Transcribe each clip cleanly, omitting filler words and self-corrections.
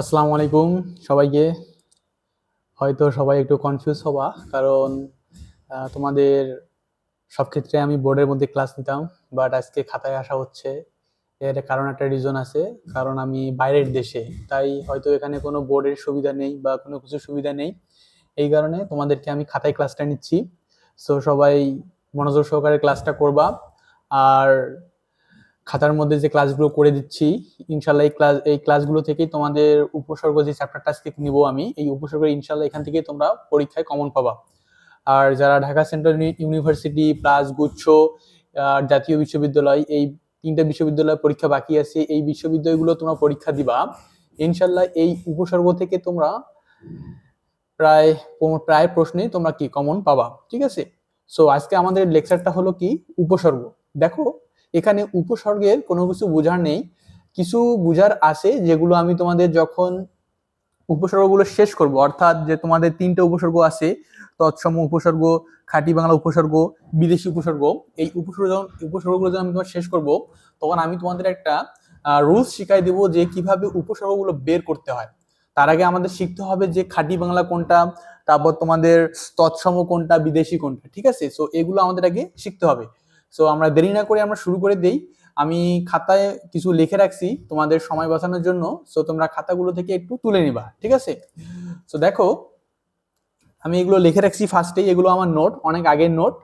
আসসালামু আলাইকুম সবাইকে। হয়তো সবাই একটু কনফিউজ হবা, কারণ তোমাদের সব ক্ষেত্রে আমি বোর্ডের মধ্যে ক্লাস নিতাম, বাট আজকে খাতায় আসা হচ্ছে। এর কারণ একটা রিজন আছে, কারণ আমি বাইরের দেশে, তাই হয়তো এখানে কোনো বোর্ডের সুবিধা নেই বা কোনো কিছু সুবিধা নেই। এই কারণে তোমাদেরকে আমি খাতায় ক্লাসটা নিচ্ছি। সো সবাই মনোযোগ সহকারে ক্লাসটা করবা। আর খাতার মধ্যে যে ক্লাসগুলো করে দিচ্ছি, ইনশাল্লাহ এই ক্লাসগুলো থেকেই তোমাদের উপসর্গ যে চ্যাপ্টারটা আজকে নিব আমি, এই উপসর্গ ইনশাল্লাহ এখান থেকেই তোমরা পরীক্ষায় কমন পাবা। আর যারা ঢাকা সেন্ট্রাল ইউনিভার্সিটি প্লাস গুচ্ছ জাতীয় বিশ্ববিদ্যালয়, এই তিনটা বিশ্ববিদ্যালয় পরীক্ষা বাকি আছে, এই বিশ্ববিদ্যালয়গুলো তোমরা পরীক্ষা দিবা। ইনশাল্লাহ এই উপসর্গ থেকে তোমরা প্রায় প্রায় প্রশ্নেই তোমরা কি কমন পাবা, ঠিক আছে। সো আজকে আমাদের লেকচারটা হলো কি, উপসর্গ। দেখো, এখানে উপসর্গের কোনো কিছু বোঝার নেই, কিছু বোঝার আছে, যেগুলো আমি তোমাদের যখন উপসর্গগুলো শেষ করব, অর্থাৎ যে তোমাদের তিনটে উপসর্গ আছে, তৎসম উপসর্গ, খাঁটি বাংলা উপসর্গ, বিদেশি উপসর্গ, এই উপসর্গগুলো যখন আমি তোমার শেষ করব, তখন আমি তোমাদের একটা রুলস শিখাই দেবো যে কিভাবে উপসর্গগুলো বের করতে হয়। তার আগে আমাদের শিখতে হবে যে খাঁটি বাংলা কোনটা, তারপর তোমাদের তৎসম কোনটা, বিদেশি কোনটা, ঠিক আছে। সো এগুলো আমাদের আগে শিখতে হবে। সো আমরা দেরি না করে আমরা শুরু করে দেই। আমি খাতায় কিছু লিখে রাখছি তোমাদের সময় বাঁচানোর জন্য, সো তোমরা খাতাগুলো থেকে একটু তুলে নিবা, ঠিক আছে। সো দেখো, আমি এগুলো লিখে রাখছি ফার্স্টেই, এগুলো আমার নোট, অনেক আগের নোট,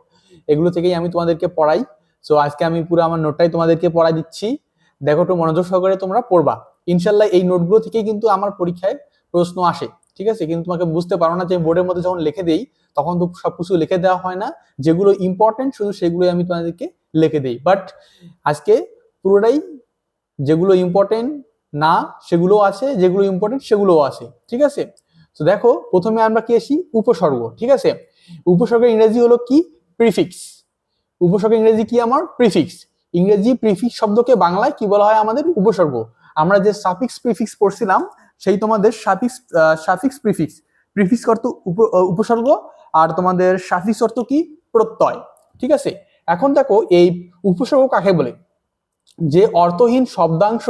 এগুলো থেকেই আমি তোমাদেরকে পড়াই। সো আজকে আমি পুরো আমার নোটটাই তোমাদেরকে পড়াই দিচ্ছি। দেখো, একটু মনোযোগ সহকারে তোমরা পড়বা। ইনশাল্লাহ এই নোটগুলো থেকেই কিন্তু আমার পরীক্ষায় প্রশ্ন আসে, ঠিক আছে। কিন্তু তোমাকে বুঝতে পারো না যে বোর্ডের মধ্যে যখন লিখে দেই, তখন তো সবকিছু লিখে দেওয়া হয় না, যেগুলো ইম্পর্টেন্ট শুধু সেগুলোই আমি তোমাদেরকে লিখে দিই। বাট আজকে পুরোটাই, যেগুলো ইম্পর্টেন্ট না সেগুলো আছে, যেগুলো ইম্পর্টেন্ট সেগুলোও আছে, ঠিক আছে। তো দেখো, প্রথমে আমরা কি আসি, উপসর্গ, ঠিক আছে। উপসর্গের ইংরেজি হলো কি, প্রিফিক্স। উপসর্গের ইংরেজি কি আমার, প্রিফিক্স। ইংরেজি প্রিফিক্স শব্দকে বাংলায় কি বলা হয়, আমাদের উপসর্গ। আমরা যে সাফিক্স প্রিফিক্স পড়ছিলাম, সেই তোমাদের সাফিক্স সাফিক্স প্রিফিক্স, প্রিফিক্স অর্থ উপসর্গ, আর তোমাদের সাফিক্স অর্থ কি, প্রত্যয়, ঠিক আছে। এখন দেখো, এই উপসর্গ কাকে বলে? যে অর্থহীন শব্দাংশ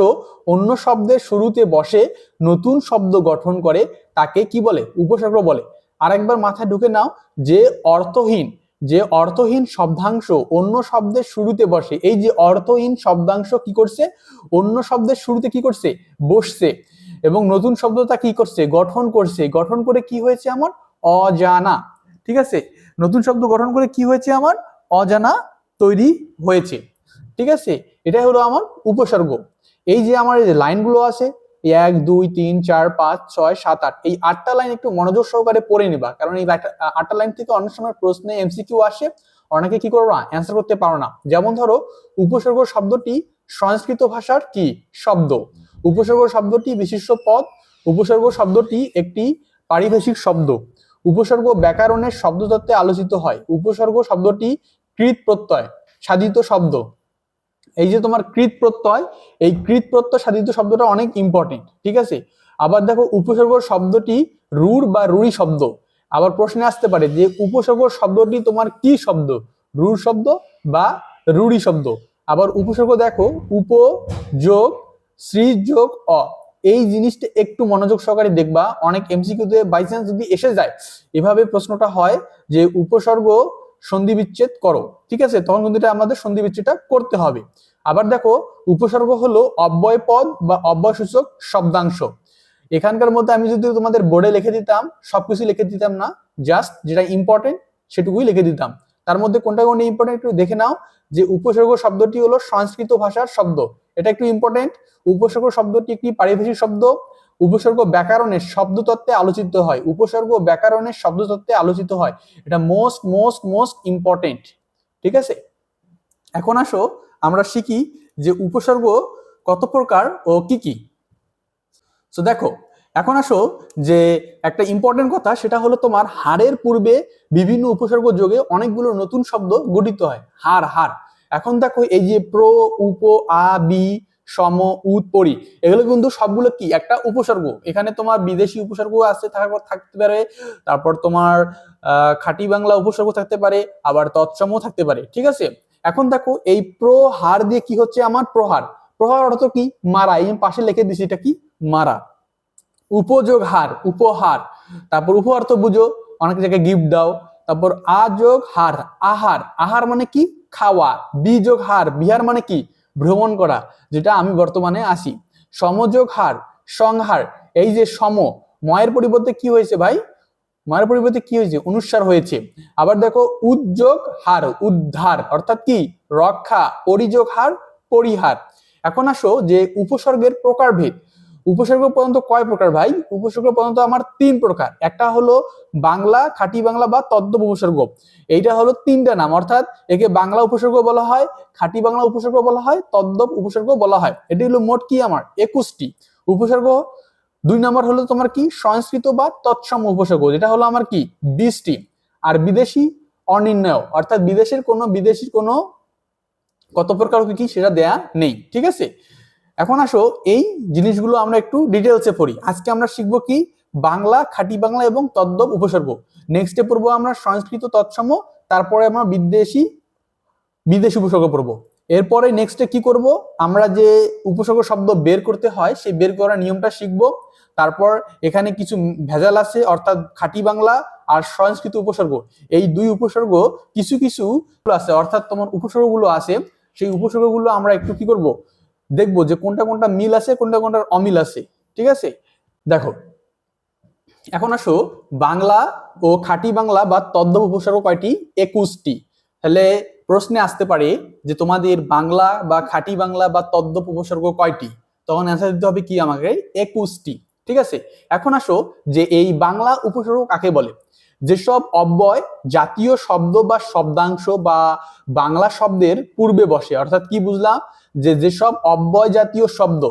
অন্য শব্দের শুরুতে বসে নতুন শব্দ গঠন করে, তাকে কি বলে, উপসর্গ বলে। আরেকবার মাথায় ঢুকে নাও, যে অর্থহীন, যে অর্থহীন শব্দাংশ অন্য শব্দের শুরুতে বসে, এই যে অর্থহীন শব্দাংশ কি করছে, অন্য শব্দের শুরুতে কি করছে, বসছে, এবং নতুন শব্দটা কি করছে, গঠন করছে। গঠন করে কি হয়েছে আমার, অজানা, ঠিক আছে। নতুন শব্দ গঠন করে কি হয়েছে আমার, অজানা তৈরি হয়েছে, ঠিক আছে। এটাই হলো আমার উপসর্গ। এই যে আমার এই যে লাইনগুলো আছে, 1 2 3 4 5 6 7 8, এই 8টা লাইন একটু মনোযোগ সহকারে পড়ে নিবা, কারণ এই 8টা লাইন থেকে অনেক সময় প্রশ্নে এমসিকিউ আসে, অনেকে কি করো না, অ্যান্সার করতে পারো না। যেমন ধরো, উপসর্গ শব্দটি সংস্কৃত ভাষার কি শব্দ, উপসর্গ শব্দটি বিশিষ্ট পদ, উপসর্গ শব্দটি একটি পারিভাষিক শব্দ, উপসর্গ ব্যাকরণের শব্দতত্ত্বে আলোচিত হয়, উপসর্গ শব্দটি কৃৎ প্রত্যয় সাধিত শব্দ। এই যে তোমার কৃৎ প্রত্যয়, এই কৃৎ প্রত্যয় সাধিত শব্দটা অনেক ইম্পর্টেন্ট, ঠিক আছে। আবার দেখো, উপসর্গ শব্দটি রূঢ় বা রূঢ়ি শব্দ। আবার প্রশ্নে আসতে পারে যে উপসর্গ শব্দটি তোমার কি শব্দ, রূঢ় শব্দ বা রূঢ়ি শব্দ। আবার উপসর্গ দেখো, উপ যোগ শ্রী যোগ অ, এই জিনিসটা একটু মনোযোগ সহকারে দেখবা, অনেক এমসিকিউতে বাই চান্স যদি এসে যায়, এভাবে প্রশ্নটা হয় যে উপসর্গ সন্ধি বিচ্ছেদ করো, ঠিক আছে, তখন কিন্তু এটা আমাদের সন্ধি বিচ্ছেদটা করতে হবে। আবার দেখো, উপসর্গ হলো অব্যয় পদ বা অব্যয়সূচক শব্দাংশ। এখানকার মধ্যে আমি যদি তোমাদের বোর্ডে লিখে দিতাম, সবকিছু লিখে দিতাম না, জাস্ট যেটা ইম্পর্টেন্ট সেটুকুই লিখে দিতাম। তার মধ্যে কোনটা কোনটা ইম্পর্টেন্ট একটু দেখে নাও। যে উপসর্গ শব্দটি হলো সংস্কৃত ভাষার শব্দ, এটা একটু ইম্পর্টেন্ট। উপসর্গ শব্দটি একটি পারিভাষিক শব্দ। উপসর্গ ব্যাকরণের শব্দতত্ত্বে আলোচিত হয়, উপসর্গ ব্যাকরণের শব্দতত্ত্বে আলোচিত হয়, এটা মোস্ট মোস্ট মোস্ট ইম্পর্টেন্ট, ঠিক আছে। এখন আসো, আমরা শিখি যে উপসর্গ কত প্রকার ও কি কি। সো দেখো, এখন আসো, যে একটা ইম্পর্টেন্ট কথা, সেটা হলো তোমার হারের পূর্বে বিভিন্ন উপসর্গ যোগে অনেকগুলো নতুন শব্দ গঠিত হয়, হার হার। এখন দেখো, এই যে প্র, উপ, আ, বি, সম, উৎ, পরি, এগুলো কিন্তু সবগুলো কি একটা উপসর্গ। এখানে তোমার বিদেশি উপসর্গ আছে, থাকতে পারে, তারপর তোমার খাঁটি বাংলা উপসর্গ থাকতে পারে, আবার তৎসমও থাকতে পারে, ঠিক আছে। এখন দেখো, এই প্রহার দিয়ে কি হচ্ছে আমার, প্রহার। প্রহার অর্থ কি, মারা, এই পাশে লিখে দিছি, এটা কি, মারা। উপযোগ হার, উপহার। তারপর উপহার তো বুঝো, অনেক জায়গায় গিফট দাও। তারপর আযোগ হার, আহার। আহার মানে কি? খাওয়া। বিযোগ হার, বিহার মানে কি? ভ্রমণ করা, যেটা আমি বর্তমানে আসি। সমযোগ হার, সংহার। এই যে সম, ময়ের পরিবর্তে কি হয়েছে ভাই? ময়ের পরিবর্তে কি হয়েছে? অনুস্বার হয়েছে। আবার দেখো উদ্যোগ হার, উদ্ধার, অর্থাৎ কি? রক্ষা। পরিযোগ হার, পরিহার। এখন আসো যে উপসর্গের প্রকারভেদ। উপসর্গ পর্যন্ত কয় প্রকার ভাই? উপসর্গ পর্যন্ত আমার 3 প্রকার। একটা হলো বাংলা, খাঁটি বাংলা বা তদ্ভব উপসর্গ। এইটা হলো 3টা নাম, অর্থাৎ একে বাংলা উপসর্গ বলা হয়, খাঁটি বাংলা উপসর্গ বলা হয়, তদ্ভব উপসর্গ বলা হয়। এটি হলো মোট কি আমার 21টি উপসর্গ। 2 নম্বর হলো তোমার কি? সংস্কৃত বা তৎসম উপসর্গ, যেটা হলো আমার কি 20টি। আর বিদেশি অনির্ণয়, অর্থাৎ বিদেশির কোনো কত প্রকার কি সেটা দেয়া নেই। ঠিক আছে, এখন আসো এই জিনিসগুলো আমরা একটু ডিটেলসে পড়ি। আজকে আমরা শিখবো কি? বাংলা, খাঁটি বাংলা এবং তদ্ভব উপসর্গ। নেক্সটে পড়বো আমরা সংস্কৃত তৎসম, তারপরে আমরা বিদেশি উপসর্গ পড়বো। এরপরে নেক্সটে কি করব? আমরা যে উপসর্গ শব্দ বের করতে হয় সেই বের করার নিয়মটা শিখবো। তারপর এখানে কিছু ভেজাল আছে, অর্থাৎ খাঁটি বাংলা আর সংস্কৃত উপসর্গ, এই 2 উপসর্গ কিছু কিছু আছে, অর্থাৎ তোমার উপসর্গগুলো আছে, সেই উপসর্গগুলো আমরা একটু কি করব? দেখবো যে কোনটা কোনটা মিল আছে, কোনটা কোনটা অমিল আছে। ঠিক আছে, দেখো এখন আসো বাংলা ও খাঁটি বাংলা বা তদ্ভব উপসর্গ কয়টি? 21টি। তাহলে প্রশ্নে আসতে পারে যে তোমাদের বাংলা বা খাঁটি বাংলা বা তদ্ভব উপসর্গ কয়টি? তখন অ্যান্সার দিতে হবে কি আমাকে? 21টি। ঠিক আছে, এখন আসো যে এই বাংলা উপসর্গ কাকে বলে? যেসব অব্যয় জাতীয় শব্দ বা শব্দাংশ বা বাংলা শব্দের পূর্বে বসে, অর্থাৎ কি বুঝলাম? যে যেসব অব্যয় জাতীয় শব্দ,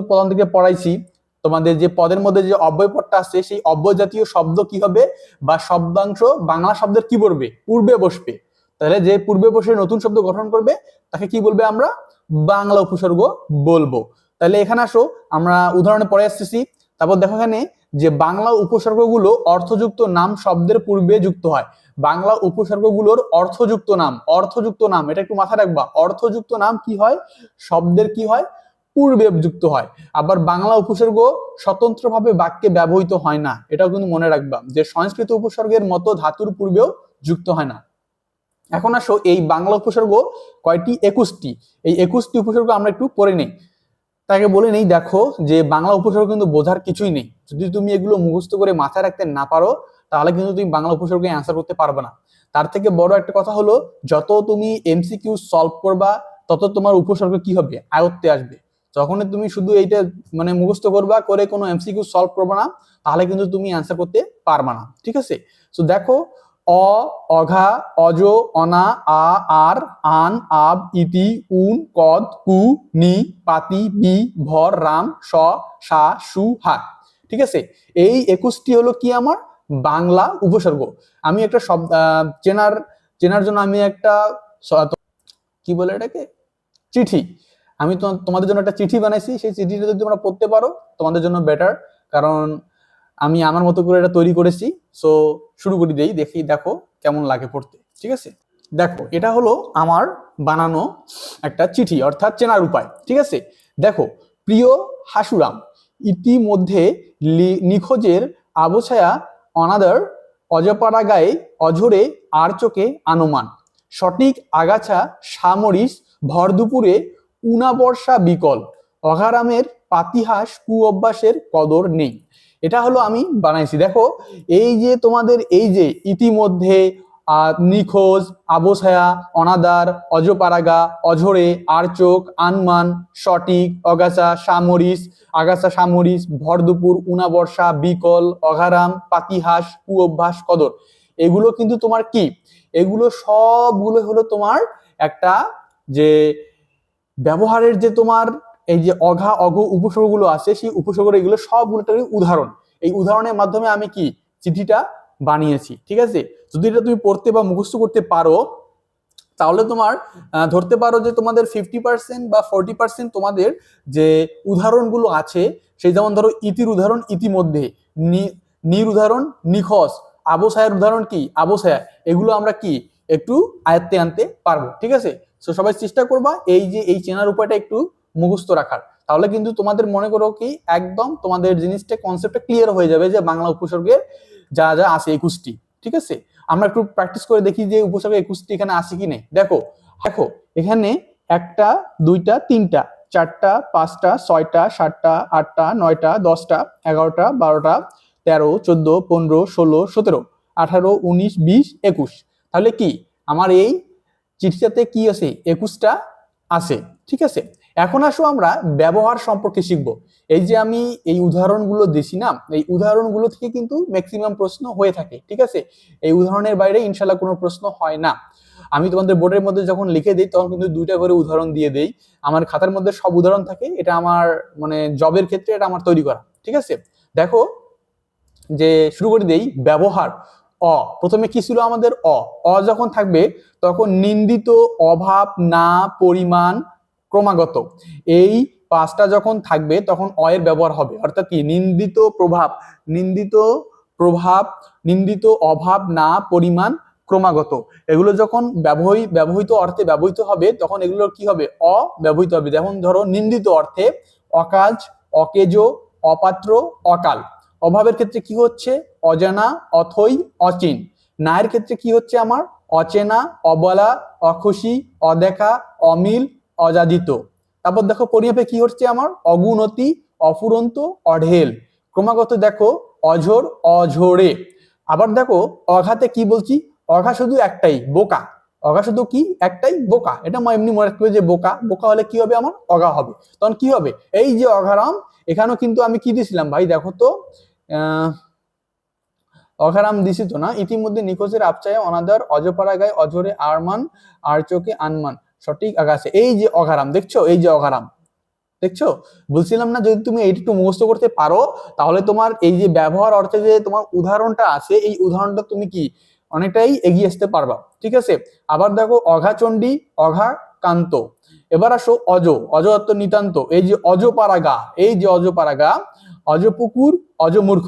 প্রথম থেকে পড়াইছি, তোমাদের যে পদের মধ্যে যে অব্যয় পদটা আছে সেই অব্যয় জাতীয় শব্দ কি হবে বা শব্দাংশ বাংলা শব্দের কি বলবে? পূর্বে বসবে। তাহলে যে পূর্বে বসে নতুন শব্দ গঠন করবে তাকে কি বলবে? আমরা বাংলা উপসর্গ বলবো। তাহলে এখানে আসো আমরা উদাহরণে পড়ে আসতেছি। তারপর দেখো এখানে যে বাংলা উপসর্গগুলো অর্থযুক্ত নাম শব্দের পূর্বে যুক্ত হয়। বাংলা উপসর্গগুলোর অর্থযুক্ত নাম, এটা একটু মাথায় রাখবা। অর্থযুক্ত নাম কি হয়? শব্দের কি হয়? পূর্বে যুক্ত হয়। আবার বাংলা উপসর্গ স্বতন্ত্রভাবে বাক্যে ব্যবহৃত হয় না, এটাও কিন্তু মনে রাখবা যে সংস্কৃত উপসর্গের মতো ধাতুর পূর্বেও যুক্ত হয় না। এখন আসো এই বাংলা উপসর্গ কয়টি? 21টি। এই 21টি উপসর্গ আমরা একটু পড়ে নেই। তাকে বলে নেই, দেখো যে বাংলা উপসর্গ কিন্তু বোঝার কিছুই নেই। যদি তুমি এগুলো মুখস্থ করে মাথায় রাখতে না পারো তাহলে কিন্তু তুমি বাংলা উপসর্গে অ্যান্সার করতে পারবে না। তার থেকে বড় একটা কথা হলো, যত তুমি এমসিকিউ সলভ করবা তত তোমার উপসর্গ কি হবে? আয়ত্তে আসবে। যখনই তুমি শুধু এইটা মানে মুখস্থ করবা, করে কোনো এমসিকিউ সলভ করবে না, তাহলে কিন্তু তুমি অ্যান্সার করতে পারবা না। ঠিক আছে, তো দেখো অ, অঘা, অজ, অনা, আ, আর, আন, আব, ইতি, উন, কদ, কু, নি, পাতি, বি, ভর, রাম, স, সা, সু, হা। ঠিক আছে, এই 21টি হলো কি আমার বাংলা উপসর্গ। আমি একটা শব্দ চেনার জন্য আমি একটা কি বলে এটাকে? চিঠি। আমি তোমাদের জন্য একটা চিঠি বানাইছি, সেই চিঠিটা যদি তোমরা পড়তে পারো তোমাদের জন্য বেটার, কারণ আমি আমার মতো করে এটা তৈরি করেছি। সো শুরু করি, দেখো কেমন লাগে পড়তে। ঠিক আছে, দেখো এটা হলো আমার বানানো একটা চিঠি, অর্থাৎ চেনার উপায়। ঠিক আছে, দেখো প্রিয় হাসুরাম, ইতিমধ্যে নিখোঁজের আবছায়া অনাদার, অজপাড়া গায়ে অঝরে আর চোখে আনুমান, সঠিক আগাছা সামরিস, ভর দুপুরে উনাবর্ষা বিকল, অঘারামের পাতিহাস কু অভ্যাসের কদর নেই। এটা হলো আমি বানাইছি। দেখো এই যে তোমাদের এই যে ইতিমধ্যে, নিখোঁজ, আবছায়া, অনাদার, অজপাড়াগা, অঝরে, আরচোক, আনমান, সঠিক, আগাছা সামরিস, ভরদুপুর, উনাবর্ষা, বিকল, অঘারাম, পাতিহাস, কু অভ্যাস, কদর। এগুলো কিন্তু তোমার কি? এগুলো সবগুলো হলো তোমার একটা যে ব্যবহারের যে তোমার এই যে অঘা অঘ উপসর্গগুলো আছে, সেই উপসর্গ এগুলো সবগুলোটারই উদাহরণ। এই উদাহরণের মাধ্যমে আমি কি চিঠিটা বানিয়েছি। ঠিক আছে, যদি এটা তুমি পড়তে বা মুখস্থ করতে পারো তাহলে তোমার ধরতে পারো যে তোমাদের 50% বা 40% তোমাদের যে উদাহরণগুলো আছে, সেই যেমন ধরো ইতির উদাহরণ ইতিমধ্যে, নির উদাহরণ নিখোঁজ, আবছায়ার উদাহরণ কি? আবছায়া। এগুলো আমরা কি একটু আয়ত্তে আনতে পারবো। ঠিক আছে, তো সবাই চেষ্টা করবা এই যে এই চেনার উপায়টা একটু মুখস্থ রাখার। তাহলে কিন্তু তোমাদের মনে করো কি একদম তোমাদের জিনিসটা কনসেপ্টটা ক্লিয়ার হয়ে যাবে যে বাংলা উপসর্গের যা যা আছে 21টি। ঠিক আছে, আমরা একটু প্র্যাকটিস করে দেখি যে উপসর্গ 21টি এখানে আছে কি নেই। দেখো দেখো এখানে একটা, দুইটা, তিনটা, চারটা, পাঁচটা, ছয়টা, সাতটা, আটটা, নয়টা, 10টা, 11টা, 12টা, 13, 14, 15, 16, 17, 18, 19, 20, 21। তাহলে কি আমার এই চিঠিটাতে কি আছে? 21টা আছে। ঠিক আছে, এখন আসো আমরা ব্যবহার সম্পর্কে শিখবো। এই যে আমি এই উদাহরণগুলো দিছি না, এই উদাহরণগুলো থেকে কিন্তু ম্যাক্সিমাম প্রশ্ন হয়ে থাকে। ঠিক আছে, এই উদাহরণের বাইরে ইনশাল্লাহ কোনো প্রশ্ন হয় না। আমি তোমাদের বোর্ডের মধ্যে যখন লিখে দিই তখন কিন্তু 2টা করে উদাহরণ দিয়ে দেই। আমার খাতার মধ্যে সব উদাহরণ থাকে, এটা আমার মানে জবের ক্ষেত্রে এটা আমার তৈরি করা। ঠিক আছে, দেখো যে শুরু করে দেই ব্যবহার। প্রথমে কি ছিল আমাদের? যখন থাকবে তখন নিন্দিত, অভাব, না, পরিমাণ, ক্রমাগত, এই 5টা যখন থাকবে তখন এর ব্যবহার হবে। অর্থাৎ কি নিন্দিত প্রভাব, নিন্দিত প্রভাব, নিন্দিত, অভাব, না, পরিমাণ, ক্রমাগত, এগুলো যখন ব্যবহৃত অর্থে ব্যবহৃত হবে তখন এগুলো কি হবে? অব্যবহৃত হবে। যেমন ধরো নিন্দিত অর্থে অকাজ, অকেজো, অপাত্র, অকাল। অভাবের ক্ষেত্রে কি হচ্ছে? অজানা, অথৈ, অচিন। নায়ের ক্ষেত্রে কি হচ্ছে আমার? অচেনা, অবলা, অখুশি, অদেখা, অমিল, অযাদিত। তারপর দেখো পরিমাপে কি হচ্ছে আমার? অগুণতি, অফুরন্ত, অঢেল। ক্রমাগত দেখো অঝোর, অঝোরে। আবার দেখো অঘাতে কি বলছি? অঘা শুধু একটাই, বোকা। অঘা শুধু কি? একটাই, বোকা। এটা এমনি মনে রাখতে হবে যে বোকা, বোকা হলে কি হবে? আমার অঘা হবে। তখন কি হবে? এই যে অঘারাম, এখানেও কিন্তু আমি কি দিছিলাম ভাই? দেখো তো অঘারাম দিছি তো না? ইতিমধ্যে নিখোঁজের আপচায় অনাদর, অজপাড়া গায়ে অঝরে আরমান, আর চোখে আনমান, সঠিক আগাছে। এই যে অঘারাম দেখছো, এই যে অঘারাম দেখছো, বলছিলাম না যদি তুমি এইটা একটু মুখস্থ করতে পারো তাহলে তোমার এই যে ব্যবহার অর্থে যে তোমার উদাহরণটা আছে এই উদাহরণটা তুমি কি অনেকটাই এগিয়ে আসতে পারবা। ঠিক আছে, আবার দেখো অঘাচণ্ডী, অঘাকান্ত। এবার আসো অজ, অজ অর্থ নিতান্ত। এই যে অজপাড়াগা, এই যে অজপাড়াগা, অজপুকুর, অজমূর্খ।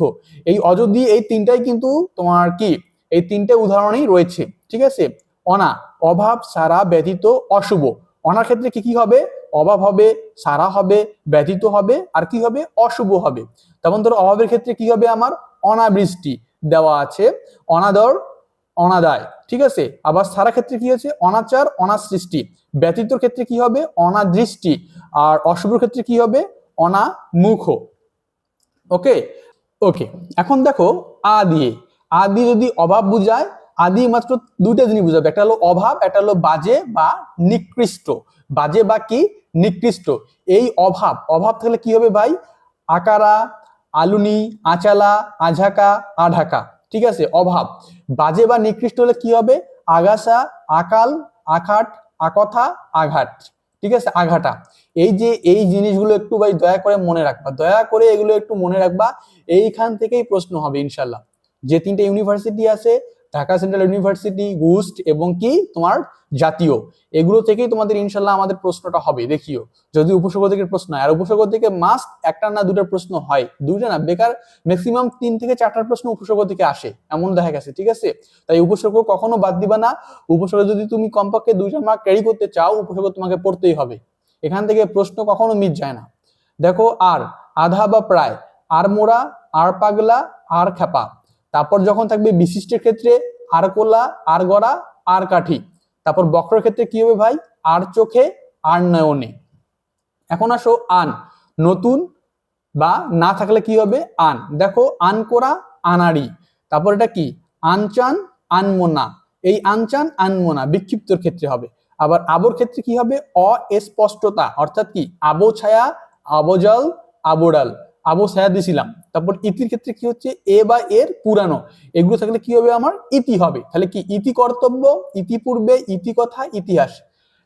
এই অজ দিয়ে এই তিনটাই কিন্তু তোমার কি এই তিনটে উদাহরণই রয়েছে। ঠিক আছে, অনা, অভাব, সারা, ব্যতীত, অশুভ। অনার ক্ষেত্রে কি কি হবে? অভাব হবে, সারা হবে, ব্যতীত হবে, আর কি হবে? অশুভ হবে। তেমন ধরো অভাবের ক্ষেত্রে কি হবে আমার? অনাবৃষ্টি দেওয়া আছে, অনাদর, অনাদায়। ঠিক আছে, আবার সারা ক্ষেত্রে কি আছে? অনাচার, অনাসৃষ্টি। ব্যতীতর ক্ষেত্রে কি হবে? অনাদৃষ্টি। আর অশুভর ক্ষেত্রে কি হবে? অনামুখ। ওকে ওকে, এখন দেখো আ দিয়ে যদি অভাব বুঝায়, আদি মাত্র দুইটা জিনিস বুঝাবে, একটা হলো অভাব, একটা হলো বাজে বা নিকৃষ্ট। বাজে বা কি? নিকৃষ্ট। এই অভাব, অভাব থাকলে কি হবে ভাই? আকারা, আলুনি, আচালা, আঝাকা, আঢাকা। ঠিক আছে, অভাব। বাজে বা নিকৃষ্ট হলে কি হবে? আগাছা, আকাল, আখাট, আকথা, আঘাট। ঠিক আছে, আঘাটা। এই যে এই জিনিসগুলো একটু ভাই দয়া করে মনে রাখবা, দয়া করে এগুলো একটু মনে রাখবা। এইখান থেকেই প্রশ্ন হবে ইনশাল্লাহ। যে 3টে ইউনিভার্সিটি আছে, ঢাকা সেন্ট্রাল ইউনিভার্সিটি, গুস্ট এবং কি তোমার জাতীয়, এগুলো থেকেই তোমাদের ইনশাল্লাহ আমাদের প্রশ্নটা হবে। দেখিও যদি উপসর্গ থেকে প্রশ্ন হয়, আর উপসর্গ থেকে মাস্ট একটা না দুটা প্রশ্ন হয়, দুইটা না বেকার ম্যাক্সিমাম 3 থেকে 4টা প্রশ্ন উপসর্গ থেকে আসে, এমন দেখা গেছে। ঠিক আছে, তাই উপসর্গ কখনো বাদ দিবা না। উপসর্গ যদি তুমি কমপক্ষে 2টা মার্ক ক্যারি করতে চাও, উপসর্গ তোমাকে পড়তেই হবে। এখান থেকে প্রশ্ন কখনো মিস যায় না। দেখো আর, আধা বা প্রায়, আর মোড়া, আর পাগলা, আর খেপা। তারপর যখন থাকবে বিশিষ্টের ক্ষেত্রে আর কোলা, আর গড়া, আর কাঠি। তারপর বক্রের ক্ষেত্রে কি হবে ভাই? আর চোখে, আর নয়নে। এখন আসো আন, নতুন বা না থাকলে কি হবে? আন। দেখো আন করা, আনাড়ি। তারপর এটা কি? আনচান, আনমোনা। এই আনচান, আনমোনা বিক্ষিপ্তর ক্ষেত্রে হবে। আবার আবর ক্ষেত্রে কি হবে? অস্পষ্টতা, অর্থাৎ কি আবো ছায়া, আবজল, আবরাল। আবো ছায়া দিছিলাম। তারপর ইতির ক্ষেত্রে কি হচ্ছে? এ বা এর পুরানো, এগুলো থাকলে কি হবে? আমার ইতি হবে। তাহলে কি ইতি কর্তব্য, ইতিপূর্বে, ইতি কথা, ইতিহাস।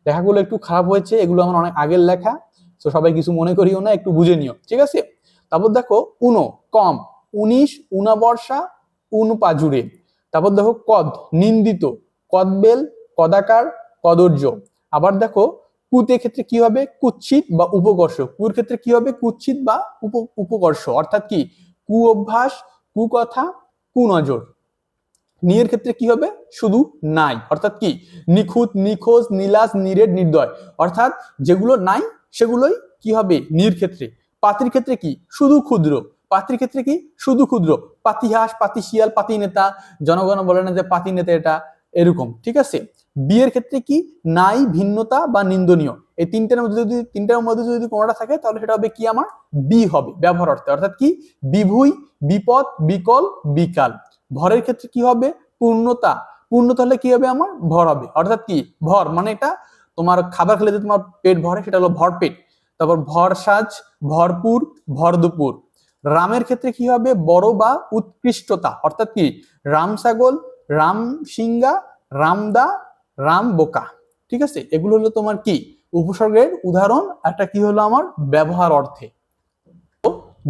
লেখাগুলো একটু খারাপ হয়েছে, এগুলো আমার অনেক আগের লেখা, তো সবাই কিছু মনে করিও না, একটু বুঝে নিও। ঠিক আছে, তারপর দেখো উনো, কম, 19, উনাবর্ষা, পাজুরে। তারপর দেখো কদ, নিন্দিত, কদবেল, কদাকার, কদর্য। আবার দেখো কুতে ক্ষেত্রে কি হবে? কুৎসিত বা উপকর্ষ। কুর ক্ষেত্রে কি হবে? কুৎসিত বা উপকর্ষ, অর্থাৎ কি কু অভ্যাস, কুকথা, কুনজর। নিয়ের ক্ষেত্রে কি হবে? শুধু নাই, অর্থাৎ কি নিখুঁত, নিখোঁজ, নিলাস, নিরেট, নির্দয়, অর্থাৎ যেগুলো নাই সেগুলোই কি হবে নির ক্ষেত্রে। পাতির ক্ষেত্রে কি শুধু ক্ষুদ্র, পাতির ক্ষেত্রে কি শুধু ক্ষুদ্র, পাতিহাস, পাতি শিয়াল, পাতি নেতা, জনগণ বলে না যে পাতি নেতা এটা, এরকম, ঠিক আছে। বিয়ের ক্ষেত্রে কি নাই, ভিন্নতা বা নিন্দনীয়, এই তিনটার মধ্যে যদি কোনোটা থাকে তাহলে সেটা হবে কি আমার বি হবে ব্যবহার অর্থে, অর্থাৎ কি বিভুই, বিপদ, বিকল, বিকাল। ভরের ক্ষেত্রে কি হবে পূর্ণতা, পূর্ণতা হলে কি হবে আমার ভর হবে, অর্থাৎ কি ভর মানে এটা তোমার খাবার খেলে যে তোমার পেট ভরে সেটা হলো ভর পেট। তারপর ভরসাজ, ভরপুর, ভর দুপুর। রামের ক্ষেত্রে কি হবে বড় বা উৎকৃষ্টতা, অর্থাৎ কি রাম ছাগল, রাম সিংহা, রামদা, রাম বোকা, ঠিক আছে। এগুলো হলো তোমার কি উপসর্গের উদাহরণ, একটা কি হলো আমার ব্যবহার অর্থে।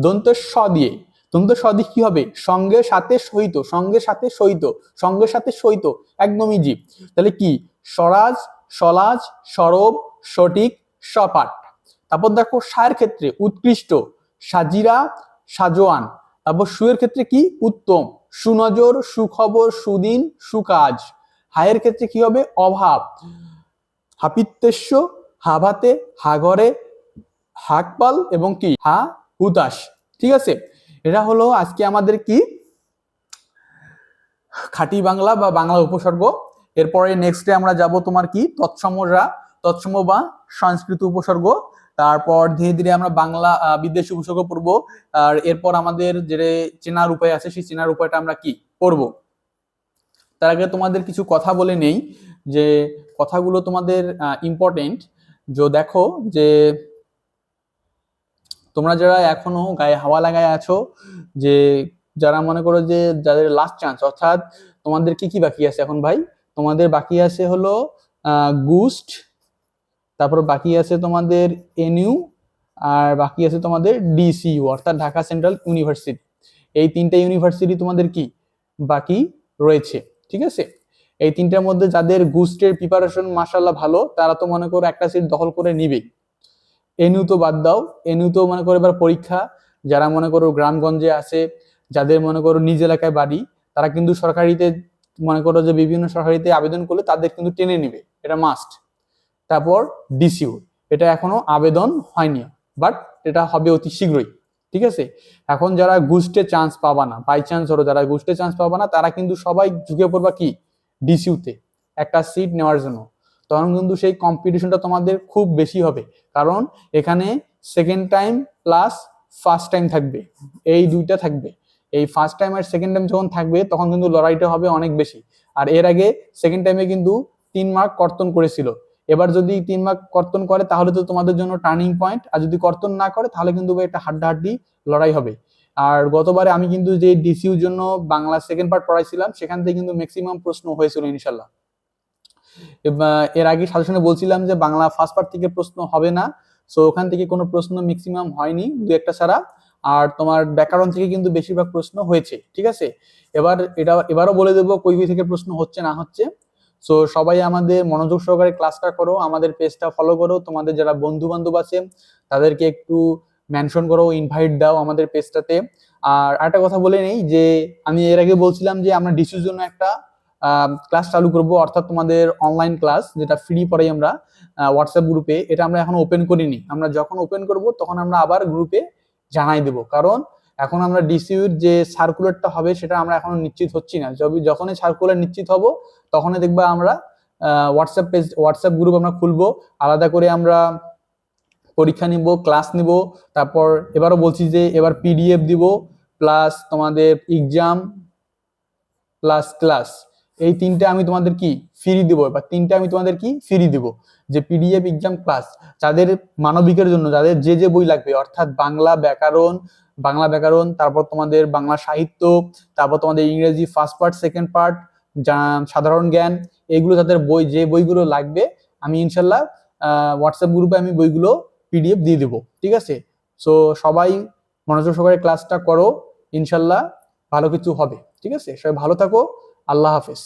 দন্ত স দিয়ে, দন্ত স দিয়ে কি হবে সঙ্গে সাথে সহিত, সঙ্গে সাথে সহিত, সঙ্গে সাথে সহিত, একদম ইজি। তাহলে কি স্বরাজ, সলাজ, সরব, সঠিক, সপাট। তারপর দেখো সায়ের ক্ষেত্রে উৎকৃষ্ট, সাজিরা, সাজোয়ান। তারপর সুয়ের ক্ষেত্রে কি উত্তম, সুনজর, সুখবর, সুদিন, সুকাজ। হায়ের ক্ষেত্রে কি হবে অভাব, হাপিত্যস্য, হাভাতে, হাঘরে, হাকপাল এবং কি হা হুতাশ, ঠিক আছে। এটা হলো আজকে আমাদের কি খাঁটি বাংলা বা বাংলা উপসর্গ। এরপরে নেক্সট ডে আমরা যাব তোমার কি তৎসমরা, তৎসম বা সংস্কৃত উপসর্গ। তারপর ধীরে ধীরে আমরা বাংলা বিদেশি উপসর্গ পড়বো। আর এরপর আমাদের যে চেনার উপায় আছে সেই চেনার উপায়টা আমরা কি পড়বো। তার আগে তোমাদের কিছু কথা বলে নেই, যে কথাগুলো তোমাদের ইম্পর্টেন্ট। দেখো যে তোমরা যারা এখনো গায়ে হাওয়া লাগায় আছো, যে যারা মনে করো যে যাদের লাস্ট চান্স, অর্থাৎ তোমাদের কি কি বাকি আছে এখন ভাই, তোমাদের বাকি আছে হলো গুস্ট, তারপর বাকি আছে তোমাদের এনইউ, আর বাকি আছে তোমাদের ডিসিইউ অর্থাৎ ঢাকা সেন্ট্রাল ইউনিভার্সিটি। এই তিনটা ইউনিভার্সিটি তোমাদের কি বাকি রয়েছে, ঠিক আছে। এই তিনটার মধ্যে যাদের গুস্টের প্রিপারেশন মাশাআল্লাহ ভালো, তারা তো মনে করো একটা সিট দখল করে নিবেই। এনইউ তো বাদ দাও, এনইউ তো মনে করো এবার পরীক্ষা, যারা মনে করো গ্রামগঞ্জে আছে, যাদের মনে করো নিজ এলাকায় বাড়ি, তারা কিন্তু সরকারিতে মনে করো যে বিভিন্ন সরকারিতে আবেদন করলে তাদের কিন্তু টেনে নিবে, এটা মাস্ট। তারপর ডিসিউ, এটা এখনো আবেদন হয়নি, বাট এটা হবে অতি শীঘ্রই, ঠিক আছে। এখন যারা গুস্টে চান্স পাবা না, বাই চান্স ধরো যারা গুস্টে চান্স পাবা না, তারা কিন্তু সবাই ঝুঁকে পড়বা কি ডিসিউতে একটা সিট নেওয়ার জন্য। তখন কিন্তু সেই কম্পিটিশনটা তোমাদের খুব বেশি হবে, কারণ এখানে second time plus first time থাকবে, এই দুইটা থাকবে। এই ফার্স্ট টাইম আর সেকেন্ড টাইম যখন থাকবে তখন কিন্তু লড়াইটা হবে অনেক বেশি। আর এর আগে সেকেন্ড টাইমে কিন্তু 3 মার্ক কর্তন করেছিল, এবার যদি 3 মার্ক কর্তন করে তাহলে তো তোমাদের জন্য টার্নিং পয়েন্ট, আর যদি কর্তন না করে তাহলে কিন্তু একটা হাড্ডাহাড্ডি লড়াই হবে। আর গতবারে আমি কিন্তু যে ডিসিউর জন্য বাংলা সেকেন্ড পার্ট পড়াইছিলাম সেখান থেকে কিন্তু ম্যাক্সিমাম প্রশ্ন হয়েছিল ইনশাল্লাহ। এর আগে সাজেশনে বলছিলাম যে বাংলা ফার্স্ট পার্ট থেকে প্রশ্ন হবে না, সো ওখান থেকে কোনো প্রশ্ন ম্যাক্সিমাম হয়নি, দু একটা ছাড়া। আর তোমার ব্যাকরণ থেকে কিন্তু বেশিরভাগ প্রশ্ন হয়েছে, ঠিক আছে। এবারও বলে দেবো কই কই থেকে প্রশ্ন হচ্ছে না হচ্ছে। সো সবাই আমাদের মনোযোগ সহকারে ক্লাসটা করো, আমাদের পেজটা ফলো করো, তোমাদের যারা বন্ধু বান্ধব আছে তাদেরকে একটু মেনশন করো, ইনভাইট দাও আমাদের পেজটাতে। আর একটা কথা বলে নেই যে আমি এর আগে বলছিলাম যে আমরা ডিসির জন্য একটা ক্লাস চালু করব, অর্থাৎ তোমাদের অনলাইন ক্লাস যেটা ফ্রি পড়াই আমরা হোয়াটসঅ্যাপ গ্রুপে, এটা আমরা এখন ওপেন করিনি, আমরা যখন ওপেন করব তখন আমরা আবার গ্রুপে জানাই দেব। কারণ এখন আমরা ডিসিউর যে সার্কুলারটা হবে সেটা আমরা এখনো নিশ্চিত হচ্ছি না, যখনই সার্কুলার নিশ্চিত হব তখনই দেখবা আমরা হোয়াটসঅ্যাপ গ্রুপ আমরা খুলবো, আলাদা করে আমরা পরীক্ষা নিব, ক্লাস নিব। তারপর এবারও বলছি যে এবার পিডিএফ দিব, প্লাস তোমাদের এক্সাম প্লাস ক্লাস, এই তিনটা আমি তোমাদের কি ফ্রি দিব, বা তিনটা আমি তোমাদের কি ফ্রি দিব, যে পিডিএফ, এক্সাম, ক্লাস। যাদের মানবিকের জন্য যাদের যে যে বই লাগবে, অর্থাৎ বাংলা ব্যাকরণ, তারপর তোমাদের বাংলা সাহিত্য, তারপর তোমাদের ইংরেজি ফার্স্ট পার্ট, সেকেন্ড পার্ট, সাধারণ জ্ঞান, এগুলো যাদের বই, যে বইগুলো লাগবে আমি ইনশাল্লাহ হোয়াটসঅ্যাপ গ্রুপে আমি বইগুলো পিডিএফ দিয়ে দেবো, ঠিক আছে। সো সবাই মনোযোগ সহকারে ক্লাসটা করো, ইনশাল্লাহ ভালো কিছু হবে, ঠিক আছে। সবাই ভালো থাকো, আল্লাহ হাফেজ।